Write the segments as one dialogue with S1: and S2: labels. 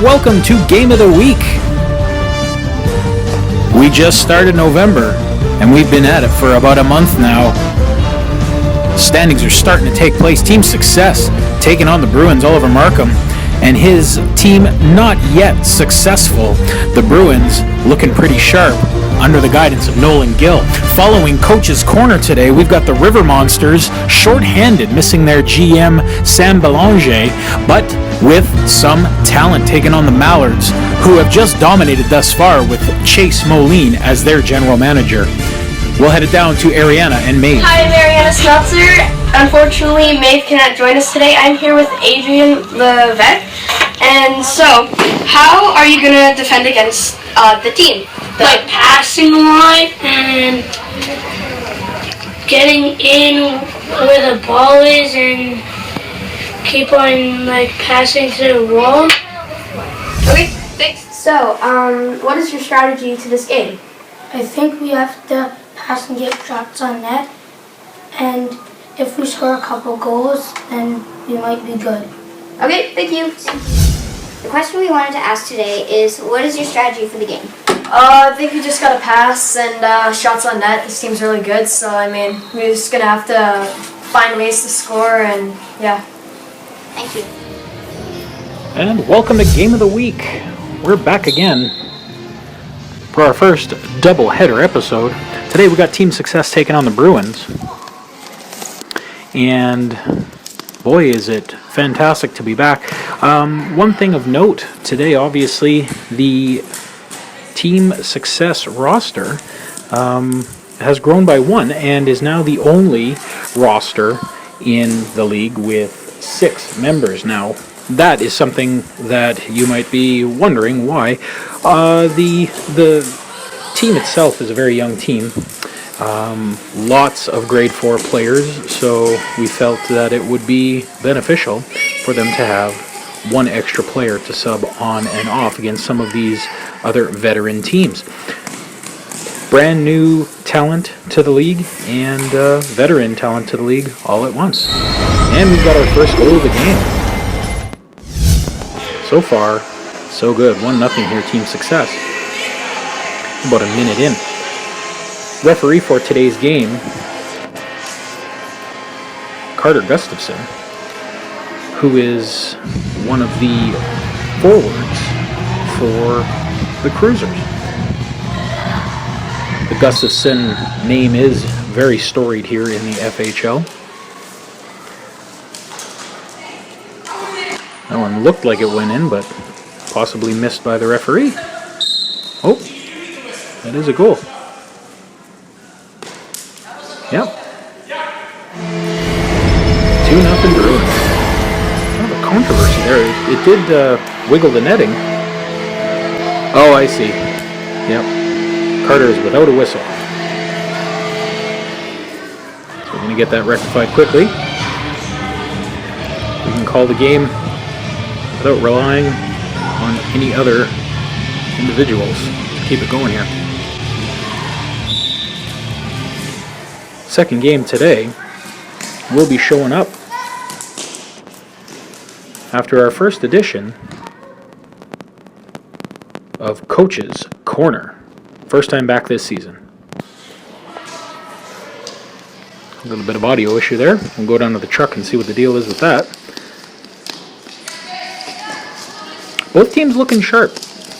S1: welcome to Game of the Week. We just started November, and we've been at it for about a month now. Standings are starting to take place. Team Success taking on the Bruins, Oliver Markham, and his team not yet successful. The Bruins looking pretty sharp under the guidance of Nolan Gill. Following Coach's Corner today, we've got the River Monsters, short-handed, missing their GM, Sam Belanger, but with some talent taking on the Mallards, who have just dominated thus far with Chase Moline as their general manager. We'll head it down to Ariana and Maeve.
S2: Hi, I'm Ariana Smeltzer. Unfortunately, Maeve cannot join us today. I'm here with Adrian the vet. And so, how are you going to defend against the team?
S3: Like passing a lot and getting in where the ball is and keep on like passing to the wall.
S2: Okay, thanks. So, what is your strategy to this game?
S4: I think we have to pass and get shots on net, and if we score a couple goals, then we might be good.
S2: Okay, thank you.
S5: The question we wanted to ask today is, what is your strategy for the game?
S6: I think we just gotta pass and shots on net. This team's really good, so I mean, we're just gonna have to find ways to score, and yeah.
S5: Thank you.
S1: And welcome to Game of the Week. We're back again for our first double-header episode. Today we got Team Success taking on the Bruins. And boy, is it fantastic to be back. One thing of note today, obviously, the Team Success roster has grown by one and is now the only roster in the league with 6 members now. That is something that you might be wondering why. The team itself is a very young team. Lots of grade 4 players, so we felt that it would be beneficial for them to have one extra player to sub on and off against some of these other veteran teams. Brand new talent to the league and veteran talent to the league all at once. And we've got our first goal of the game. So far, so good. 1-0 here, Team Success. About a minute in. Referee for today's game, Carter Gustafson, who is one of the forwards for the Cruisers. The Gustafson name is very storied here in the FHL. That one looked like it went in, but possibly missed by the referee. Oh, that is a goal. Yep. 2-0 Bruins. Kind of a controversy there. It did wiggle the netting. Oh, I see. Yep. Carter is without a whistle. So we're going to get that rectified quickly. We can call the game without relying on any other individuals to keep it going here. Second game today will be showing up after our first edition of Coach's Corner. First time back this season. A little bit of audio issue there. We'll go down to the truck and see what the deal is with that. Both teams looking sharp.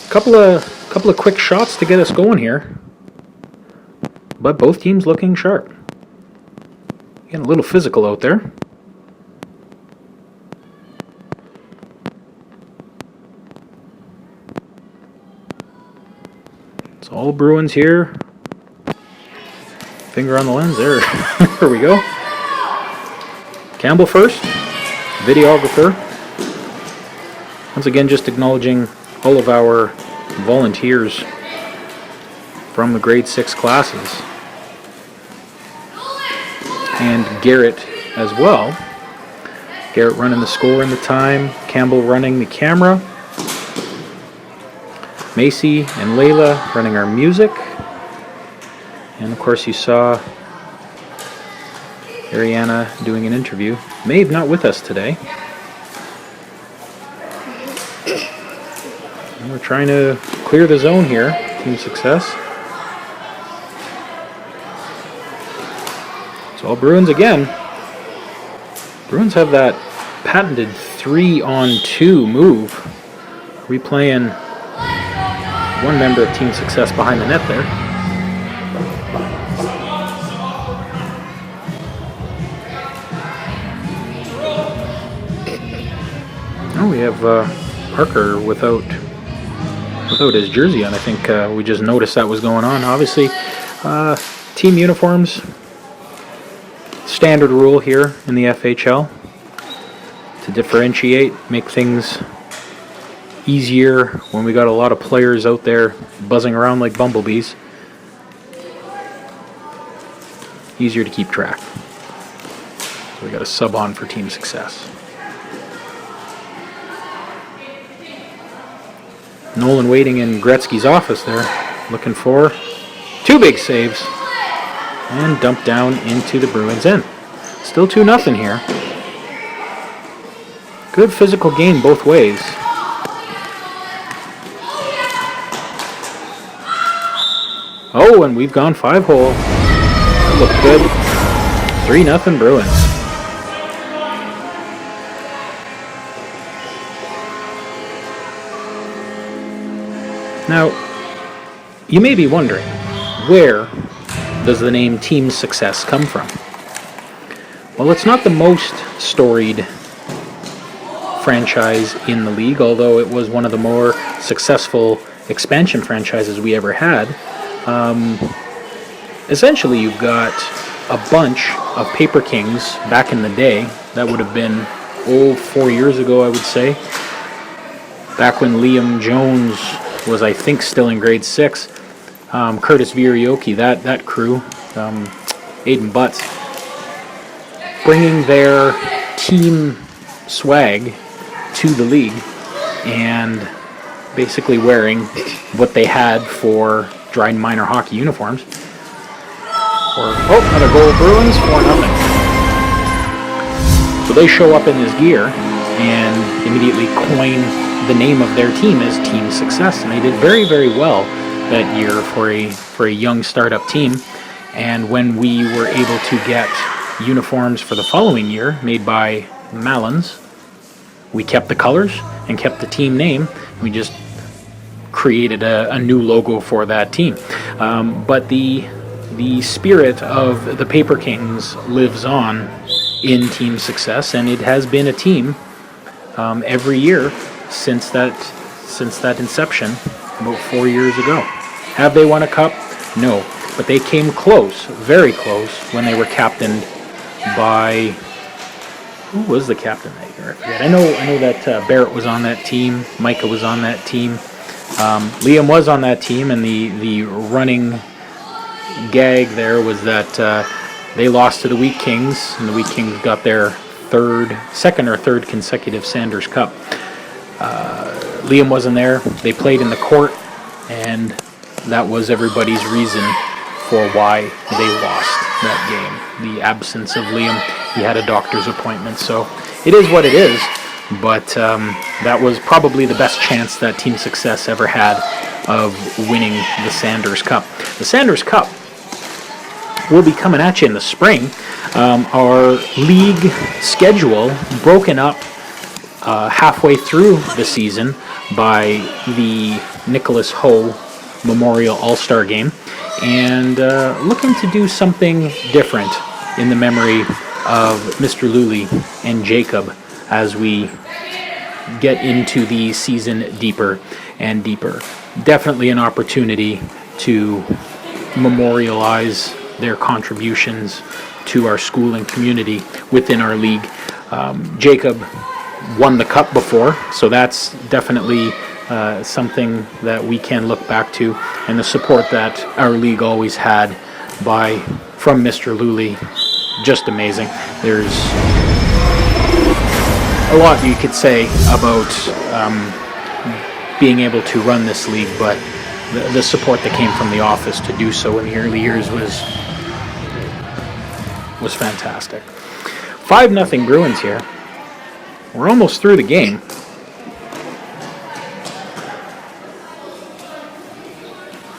S1: Couple of quick shots to get us going here. But both teams looking sharp. Getting a little physical out there. It's all Bruins here. Finger on the lens there. There we go. Campbell first. Videographer. Once again, just acknowledging all of our volunteers from the grade 6 classes. And Garrett as well. Garrett running the score and the time. Campbell running the camera. Macy and Layla running our music. And of course you saw Ariana doing an interview. Maeve not with us today. We're trying to clear the zone here. Team Success. It's all Bruins again. Bruins have that patented 3-on-2 move. Replaying one member of Team Success behind the net there. Oh, we have Parker without his jersey on. I think we just noticed that was going on. Obviously, team uniforms, standard rule here in the FHL to differentiate, make things easier when we got a lot of players out there buzzing around like bumblebees. Easier to keep track. So we got a sub on for Team Success. Nolan waiting in Gretzky's office there, looking for 2 big saves, and dumped down into the Bruins end. Still 2-0 here. Good physical game both ways. Oh, and we've gone 5-hole. That looked good. 3-0 Bruins. Now, you may be wondering, where does the name Team Success come from? Well, it's not the most storied franchise in the league, although it was one of the more successful expansion franchises we ever had. Essentially, you've got a bunch of Paper Kings back in the day. That would have been, 4 years ago, I would say. Back when Liam Jones was, I think, still in grade 6. Curtis Virioki, that crew, Aiden Butts, bringing their team swag to the league and basically wearing what they had for Dryden Minor hockey uniforms. Another goal Bruins, 4-0. So they show up in this gear and immediately coin the name of their team as Team Success, and they did very, very well that year for a young startup team. And when we were able to get uniforms for the following year made by Mallons, we kept the colors and kept the team name. We just created a new logo for that team. But the spirit of the Paper Kings lives on in Team Success, and it has been a team every year since that inception about 4 years ago. Have they won a cup? No, but they came close, very close, when they were captained by, who was the captain that year? I forget. I know that Barrett was on that team, Micah was on that team, Liam was on that team, and the running gag there was that they lost to the Wheat Kings, and the Wheat Kings got their second or third consecutive Sanders Cup. Liam wasn't there. They played in the court, and that was everybody's reason for why they lost that game. The absence of Liam. He had a doctor's appointment, so it is what it is. But that was probably the best chance that Team Success ever had of winning the Sanders Cup. The Sanders Cup will be coming at you in the spring. Our league schedule broken up halfway through the season by the Nicholas Ho Memorial All-Star Game, and looking to do something different in the memory of Mr. Luley and Jacob as we get into the season deeper and deeper. Definitely an opportunity to memorialize their contributions to our school and community within our league. Jacob won the cup before, so that's definitely something that we can look back to, and the support that our league always had from Mr. Luley, just amazing. There's a lot you could say about being able to run this league, but the support that came from the office to do so in the early years was fantastic. 5-0 Bruins here. We're almost through the game.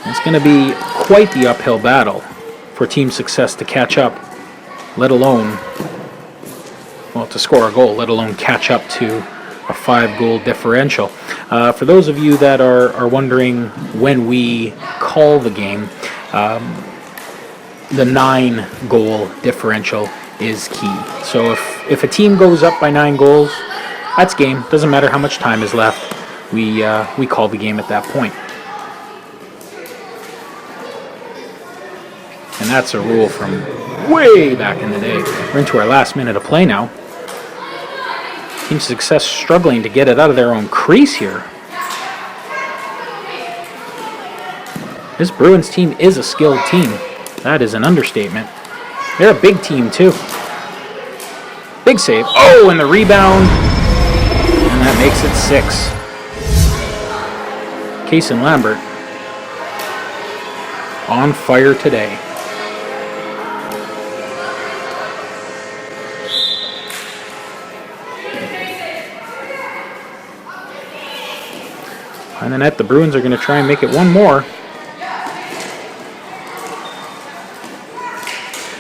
S1: It's going to be quite the uphill battle for Team Success to catch up, let alone, well, to score a goal, let alone catch up to a 5-goal differential. For those of you that are wondering when we call the game, the 9-goal differential is key. So if a team goes up by 9 goals, that's game. Doesn't matter how much time is left. We call the game at that point. And that's a rule from way back in the day. We're into our last minute of play now. Team Success struggling to get it out of their own crease here. This Bruins team is a skilled team. That is an understatement. They're a big team too. Big save. Oh, and the rebound. And that makes it 6. Kaysen Lambert on fire today. And then the Bruins are going to try and make it one more.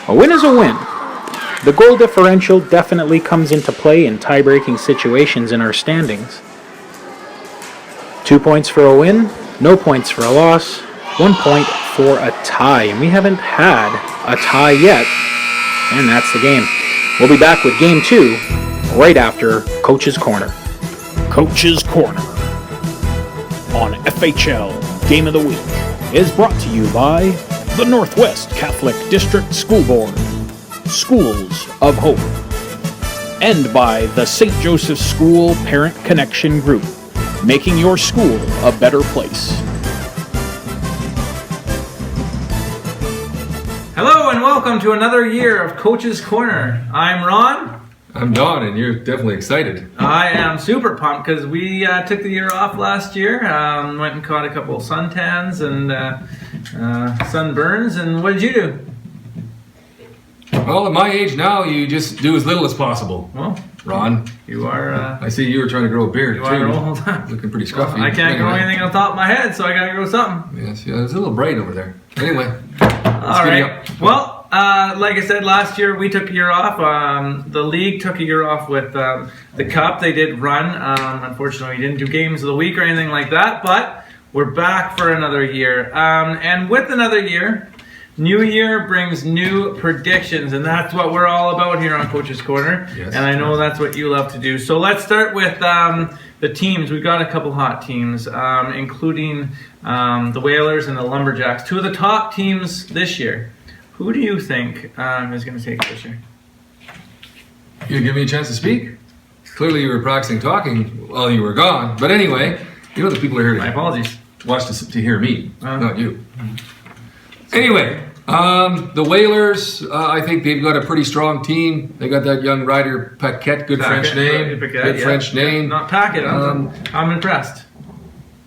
S1: A win is a win. The goal differential definitely comes into play in tie-breaking situations in our standings. 2 points for a win, no points for a loss, 1 point for a tie. And we haven't had a tie yet. And that's the game. We'll be back with Game 2 right after Coach's Corner. Coach's Corner on FHL Game of the Week is brought to you by the Northwest Catholic District School Board, Schools of Hope, and by the St. Joseph School Parent Connection Group, making your school a better place.
S7: Hello and welcome to another year of Coach's Corner. I'm Ron.
S8: I'm Don, and you're definitely excited.
S7: I am super pumped because we took the year off last year. Went and caught a couple of suntans and sunburns. And what did you do?
S8: Well, at my age now, you just do as little as possible.
S7: Well,
S8: Ron,
S7: you are.
S8: I see you were trying to grow a beard
S7: You
S8: too.
S7: are old.
S8: Looking pretty scruffy.
S7: I can't grow anything on top of my head, so I gotta grow something.
S8: Yes, yeah, it's a little bright over there. Anyway,
S7: All right. Well, like I said, last year we took a year off. The league took a year off with the Cup. They did run. Unfortunately, we didn't do games of the week or anything like that, but we're back for another year. And with another year, new year brings new predictions, and that's what we're all about here on Coach's Corner.
S8: Yes.
S7: And I know that's what you love to do. So let's start with the teams. We've got a couple hot teams, including the Whalers and the Lumberjacks, two of the top teams this year. Who do you think is going to take this year?
S8: you give me a chance to speak. Clearly, you were practicing talking while you were gone. But anyway, you know the people are here
S7: My
S8: to
S7: apologies.
S8: watch to hear me, not you. Anyway, the Whalers, I think they've got a pretty strong team. They got that young rider, Paquette, good French name. Good French name.
S7: Not Paquette, I'm impressed.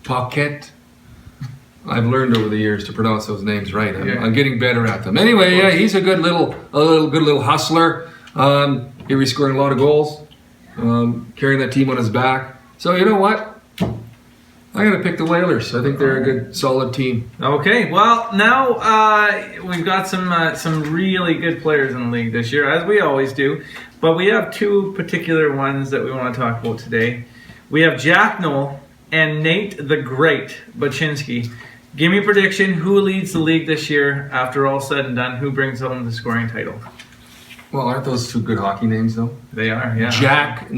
S8: Paquette. I've learned over the years to pronounce those names right.
S7: Yeah.
S8: I'm getting better at them. Anyway, yeah, he's a good little hustler. Here he's scoring a lot of goals, carrying that team on his back. So you know what? I'm going to pick the Whalers. I think they're a good, solid team.
S7: Okay, well, now we've got some really good players in the league this year, as we always do. But we have two particular ones that we want to talk about today. We have Jack Knoll and Nate the Great Baczynski. Give me a prediction. Who leads the league this year after all said and done? Who brings home the scoring title?
S8: Well, aren't those two good hockey names, though?
S7: They are, yeah.
S8: Jack,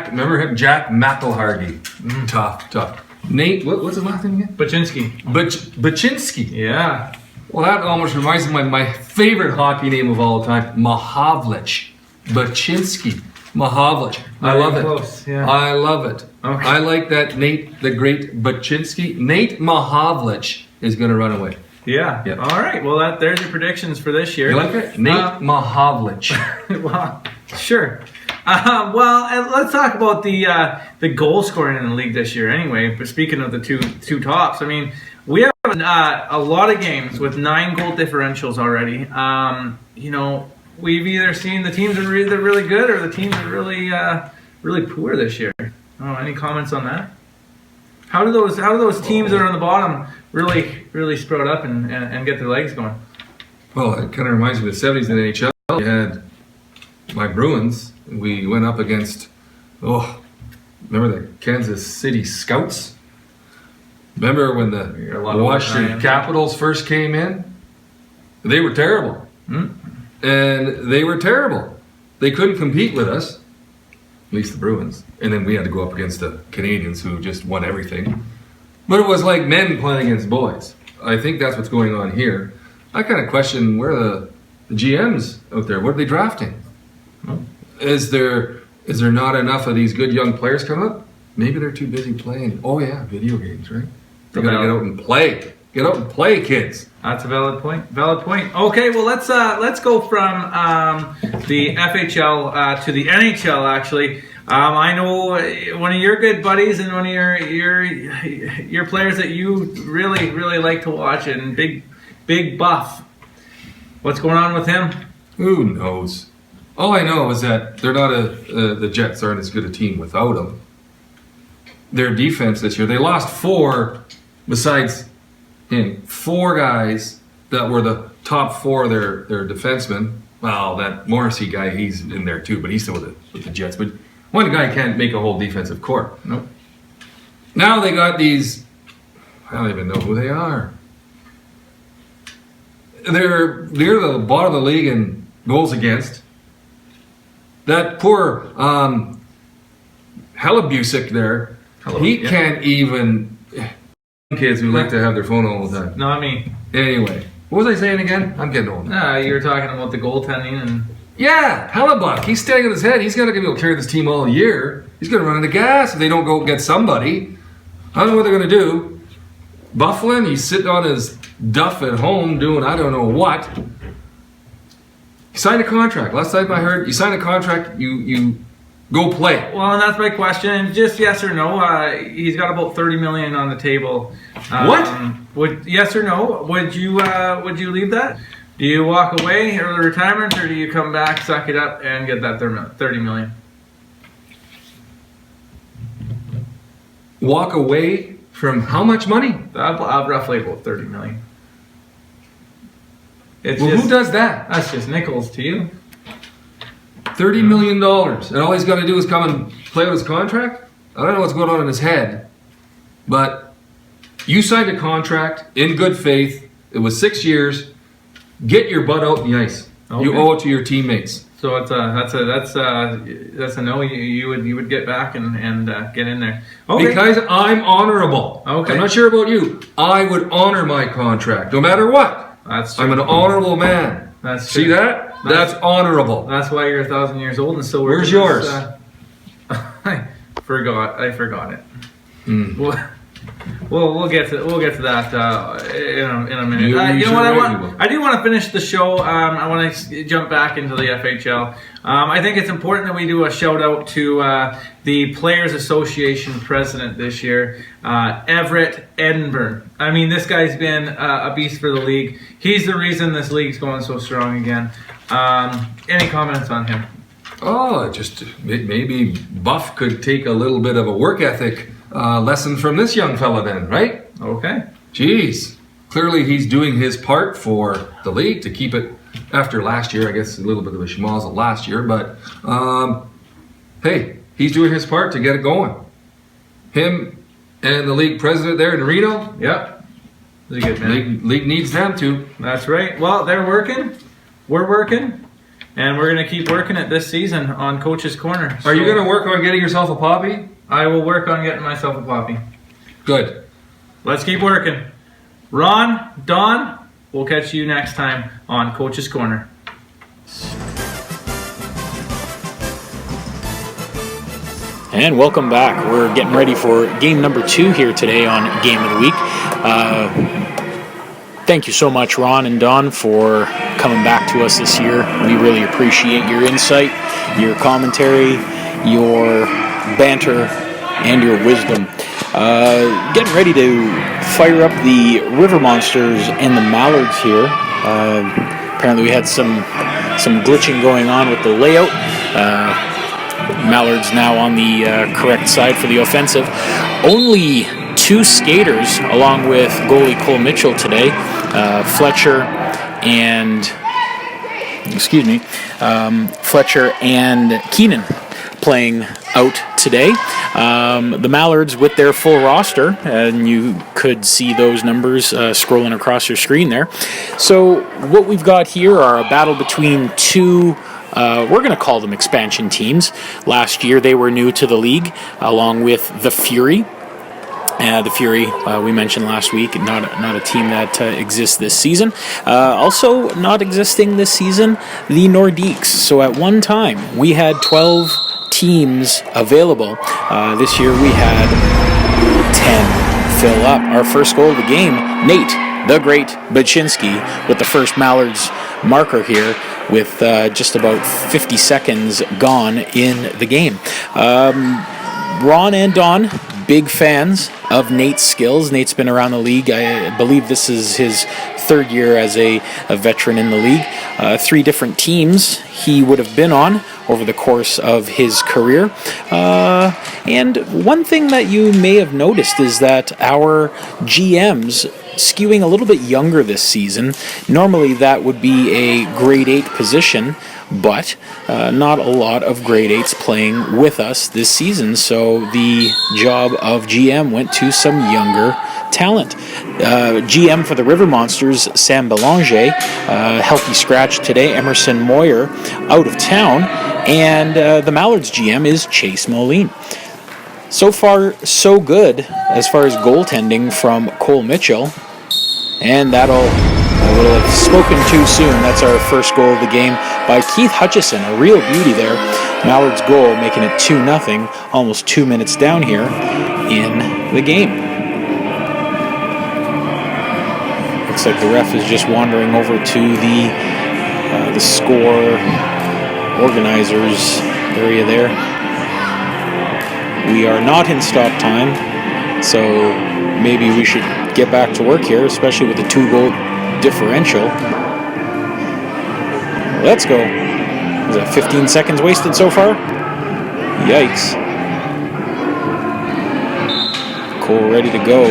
S8: remember him? Jack McElhargy. Tough. Nate, what's his last name again?
S7: Baczynski.
S8: Baczynski.
S7: Yeah.
S8: Well, that almost reminds me of my favorite hockey name of all time, Mahavlich. Baczynski. Mahavlich. I love it.
S7: Close, yeah.
S8: I love it.
S7: Okay.
S8: I like that Nate the Great Baczynski. Nate Mahavlich is going to run away.
S7: Yeah.
S8: Yeah.
S7: All right. Well, there's your predictions for this year.
S8: You like it? Nate Mahavlich.
S7: Well, sure. Well, and let's talk about the goal scoring in the league this year. Anyway, but speaking of the two tops, I mean, we have a lot of games with 9 goal differentials already. We've either seen the teams that are either really good or the teams that are really poor this year. Oh, any comments on that? How do those teams that are on the bottom really sprout up and get their legs going?
S8: Well, it kind of reminds me of the 70s in the NHL. You had my Bruins. We went up against, remember the Kansas City Scouts? Remember when the Washington Capitals first came in? They were terrible. And they were terrible. They couldn't compete with us, at least the Bruins. And then we had to go up against the Canadians who just won everything. But it was like men playing against boys. I think that's what's going on here. I kind of question where the GMs out there, what are they drafting? Is there not enough of these good young players coming up? Maybe they're too busy playing. Oh yeah, video games, right? They gotta get out and play. Get out and play, kids.
S7: That's a valid point. Okay, well let's go from the FHL to the NHL. Actually, I know one of your good buddies and one of your players that you really like to watch, and big Buff. What's going on with him?
S8: Who knows? All I know is that they're not the Jets aren't as good a team without him. Their defense this year, they lost 4 besides him. 4 guys that were the top 4 of their defensemen. Well, that Morrissey guy, he's in there too, but he's still with the Jets. But one guy can't make a whole defensive core.
S7: Nope.
S8: Now they got these, I don't even know who they are. They're near the bottom of the league in goals against. That poor Hellebusik there, can't even. Kids who like to have their phone all the time.
S7: Not me.
S8: Anyway, what was I saying again? I'm getting old.
S7: You were talking about the goaltending and.
S8: Yeah, Hellebuck. He's staying on his head. He's going to be able to carry this team all year. He's going to run out of gas if they don't go get somebody. I don't know what they're going to do. Bufflin, he's sitting on his duff at home doing I don't know what. He signed a contract. Last time I heard, you sign a contract, you go play.
S7: Well, and that's my question. Just yes or no. He's got about $30 million on the table.
S8: What?
S7: Yes or no? Would you leave that? Do you walk away early retirement, or do you come back, suck it up, and get that $30 million?
S8: Walk away from how much money?
S7: Roughly about $30 million.
S8: Who does that?
S7: That's just nickels to you.
S8: $30 million. And all he's got to do is come and play out his contract? I don't know what's going on in his head. But you signed a contract in good faith. It was 6 years. Get your butt out in the ice. Okay. You owe it to your teammates.
S7: So that's a no. You would get back and get in there. Okay.
S8: Because I'm honorable.
S7: Okay.
S8: I'm not sure about you. I would honor my contract no matter what.
S7: That's true.
S8: I'm an honorable man.
S7: That's
S8: See
S7: true.
S8: that? That's honorable.
S7: That's why you're 1,000 years old and still working.
S8: Where's yours?
S7: I forgot it. Well, we'll get to that in a minute. You know what? I do want to finish the show. I want to jump back into the FHL. I think it's important that we do a shout out to the Players Association president this year, Everett Edinburgh. I mean, this guy's been a beast for the league. He's the reason this league's going so strong again. Any comments on him?
S8: Oh, just maybe Buff could take a little bit of a work ethic lesson from this young fella then, right?
S7: Okay.
S8: Jeez. Clearly he's doing his part for the league to keep it after last year. I guess a little bit of a schmozzle last year, but hey, he's doing his part to get it going. Him and the league president there in Reno.
S7: Yep. He's a good man.
S8: League needs them too.
S7: That's right. Well, they're working. We're working. And we're going to keep working it this season on Coach's Corner.
S8: Are you going to work on getting yourself a poppy?
S7: I will work on getting myself a poppy.
S8: Good.
S7: Let's keep working. Ron, Don, we'll catch you next time on Coach's Corner.
S1: And welcome back. We're getting ready for game number 2 here today on Game of the Week. Thank you so much, Ron and Don, for coming back to us this year. We really appreciate your insight, your commentary, your banter, and your wisdom. Getting ready to fire up the River Monsters and the Mallards here. Apparently we had some glitching going on with the layout. Mallards now on the correct side for the offensive. Only two skaters along with goalie Cole Mitchell today. Fletcher and Keenan playing out today. The Mallards with their full roster, and you could see those numbers scrolling across your screen there. So what we've got here are a battle between two, we're going to call them expansion teams. Last year they were new to the league, along with the Fury. The Fury, we mentioned last week, not a team that exists this season. Also not existing this season, the Nordiques. So at one time, we had 12 teams available. This year we had 10 fill up. Our first goal of the game, Nate, the Great Baczynski, with the first Mallards marker here, with just about 50 seconds gone in the game. Ron and Don, big fans of Nate's skills. Nate's been around the league. I believe this is his third year as a veteran in the league. 3 different teams he would have been on over the course of his career. And one thing that you may have noticed is that our GMs skewing a little bit younger this season. Normally that would be a grade 8 position, but not a lot of grade 8s playing with us this season, so the job of GM went to some younger talent. GM for the River Monsters, Sam Belanger, healthy scratch today. Emerson Moyer out of town, and the Mallards GM is Chase Moline. So far, so good as far as goaltending from Cole Mitchell, and I will have spoken too soon. That's our first goal of the game by Keith Hutchison. A real beauty there. Mallard's goal making it 2-0, almost 2 minutes down here in the game. Looks like the ref is just wandering over to the score organizers area there. We are not in stop time, so maybe we should get back to work here, especially with the 2-goal differential. Let's go. Is that 15 seconds wasted so far? Yikes. Cole ready to go.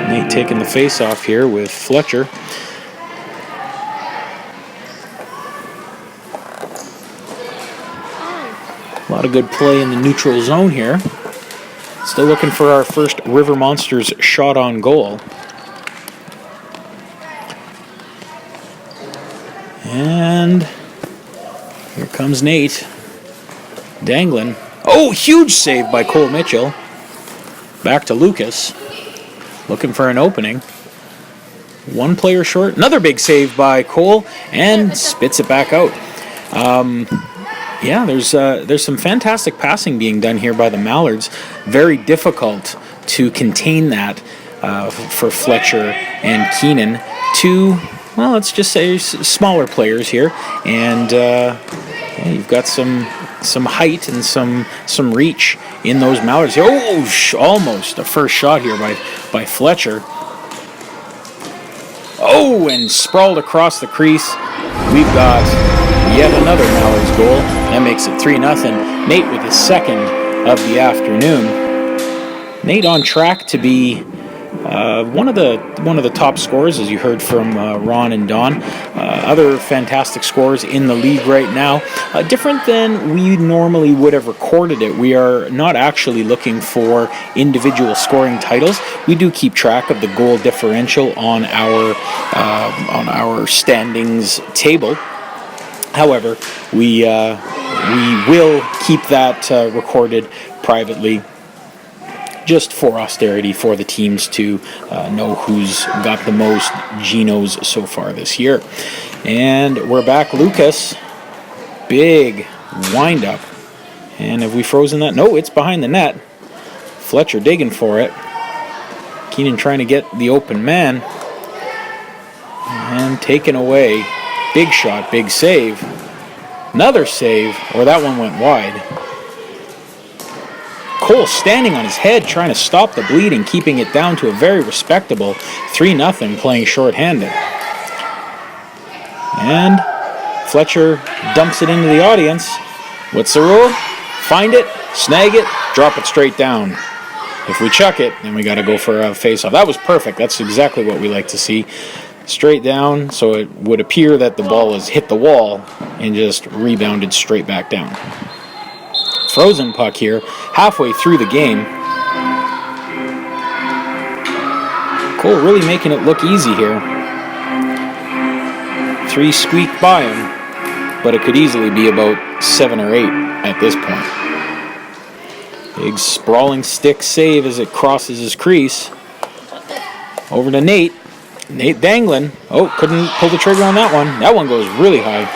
S1: Nate taking the face off here with Fletcher. A lot of good play in the neutral zone here. Still looking for our first River Monsters shot on goal. And here comes Nate. Dangling. Oh, huge save by Cole Mitchell. Back to Lucas. Looking for an opening. One player short. Another big save by Cole, and spits it back out. Yeah, there's some fantastic passing being done here by the Mallards. Very difficult to contain that for Fletcher and Keenan. Two, well, let's just say smaller players here, and yeah, you've got some height and some reach in those Mallards. Oh, almost a first shot here by Fletcher. Oh, and sprawled across the crease. We've got yet another Mallards goal. That makes it 3-0. Nate with his second of the afternoon. Nate on track to be one of the top scorers, as you heard from Ron and Don. Other fantastic scores in the league right now. Different than we normally would have recorded it. We are not actually looking for individual scoring titles. We do keep track of the goal differential on our standings table. However, we will keep that recorded privately, just for austerity, for the teams to know who's got the most Genos so far this year. And we're back. Lucas, big wind up. And have we frozen that? No, it's behind the net. Fletcher digging for it. Keenan trying to get the open man. And taken away. Big shot, big save. Another save, or that one went wide. Cole standing on his head, trying to stop the bleeding, keeping it down to a very respectable 3-0, playing shorthanded. And Fletcher dumps it into the audience. What's the rule? Find it, snag it, drop it straight down. If we chuck it, then we got to go for a face-off. That was perfect. That's exactly what we like to see. Straight down, so it would appear that the ball has hit the wall and just rebounded straight back down. Frozen puck here, halfway through the game. Cole really making it look easy here. 3 squeaked by him, but it could easily be about 7 or 8 at this point. Big sprawling stick save as it crosses his crease. Over to Nate. Nate dangling. Oh, couldn't pull the trigger on that one. That one goes really high.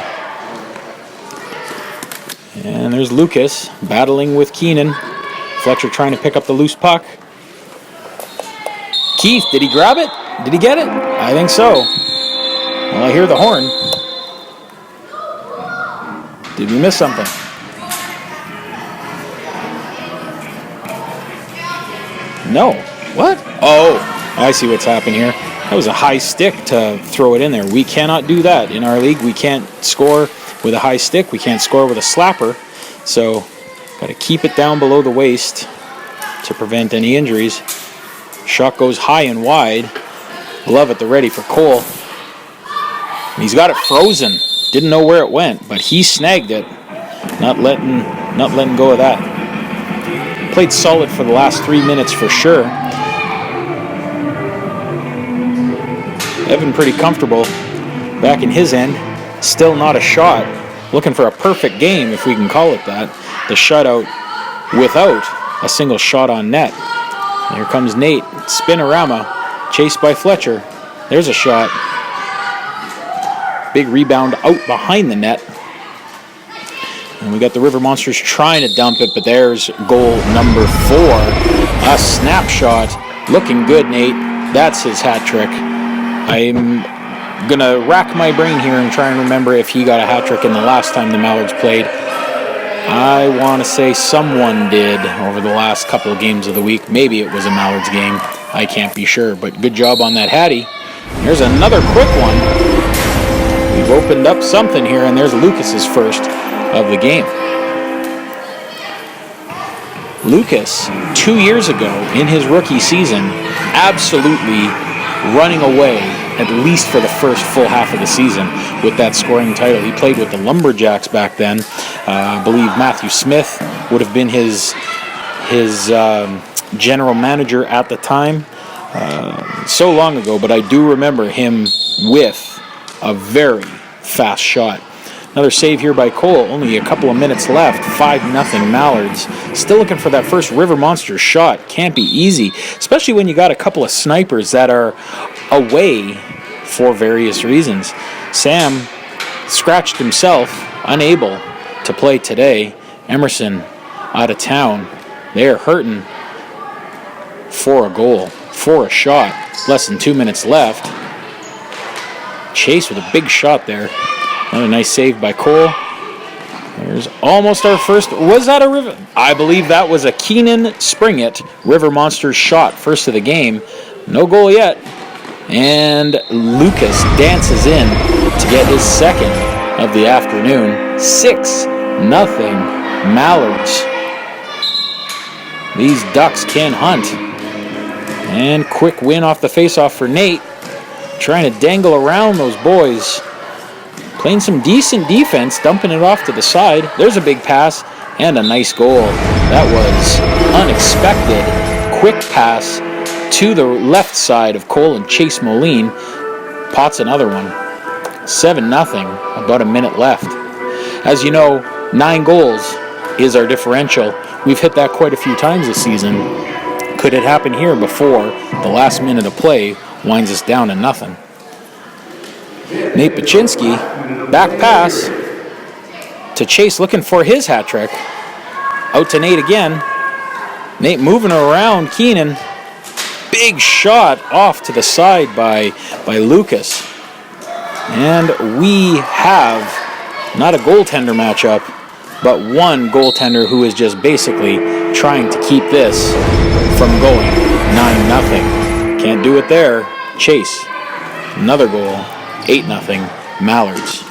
S1: And there's Lucas battling with Keenan. Fletcher trying to pick up the loose puck. Keith, did he grab it? Did he get it? I think so. Well, I hear the horn. Did we miss something? No. What? Oh, I see what's happening here. That was a high stick to throw it in there. We cannot do that in our league. We can't score with a high stick. We can't score with a slapper. So, got to keep it down below the waist to prevent any injuries. Shot goes high and wide. Glove at the ready for Cole. He's got it frozen. Didn't know where it went, but he snagged it. Not letting go of that. Played solid for the last 3 minutes for sure. Evan pretty comfortable back in his end. Still not a shot. Looking for a perfect game, if we can call it that. The shutout without a single shot on net. Here comes Nate. Spinorama. Chased by Fletcher. There's a shot. Big rebound out behind the net. And we got the River Monsters trying to dump it, but there's goal number 4. A snapshot. Looking good, Nate. That's his hat trick. I'm going to rack my brain here and try and remember if he got a hat trick in the last time the Mallards played. I want to say someone did over the last couple of games of the week. Maybe it was a Mallards game. I can't be sure, but good job on that Hattie. There's another quick one. We've opened up something here, and there's Lucas's first of the game. Lucas, 2 years ago in his rookie season, absolutely running away, at least for the first full half of the season, with that scoring title. He played with the Lumberjacks back then. I believe Matthew Smith would have been his general manager at the time. So long ago, but I do remember him with a very fast shot. Another save here by Cole. Only a couple of minutes left. 5-0 Mallards. Still looking for that first River Monsters shot. Can't be easy, especially when you got a couple of snipers that are away for various reasons. Sam scratched himself, unable to play today. Emerson out of town. They're hurting for a goal, for a shot. Less than 2 minutes left. Chase with a big shot there. Another nice save by Cole. There's almost our first. Was that a River? I believe that was a Keenan Springett River Monsters shot. First of the game. No goal yet. And Lucas dances in to get his second of the afternoon. 6-0 Mallards. These Ducks can hunt. And quick win off the faceoff for Nate. Trying to dangle around those boys. Playing some decent defense, dumping it off to the side. There's a big pass and a nice goal. That was unexpected. Quick pass to the left side of Cole and Chase Moline. Pots another one. 7-0, about a minute left. As you know, 9 goals is our differential. We've hit that quite a few times this season. Could it happen here before the last minute of play winds us down to nothing? Nate Baczynski, back pass to Chase looking for his hat trick. Out to Nate again. Nate moving around Keenan. Big shot off to the side by Lucas. And we have not a goaltender matchup, but one goaltender who is just basically trying to keep this from going 9-0. Can't do it there. Chase, another goal. 8-0 Mallards.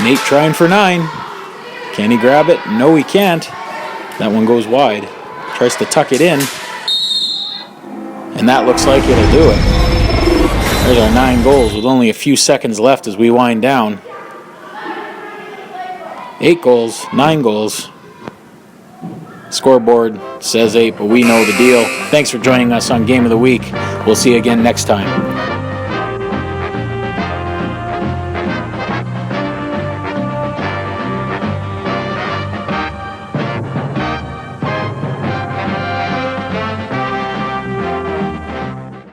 S1: Nate trying for 9. Can he grab it? No, he can't. That one goes wide. Tries to tuck it in. And that looks like it'll do it. There's our 9 goals with only a few seconds left as we wind down. 8 goals, 9 goals. Scoreboard says 8, but we know the deal. Thanks for joining us on Game of the Week. We'll see you again next time.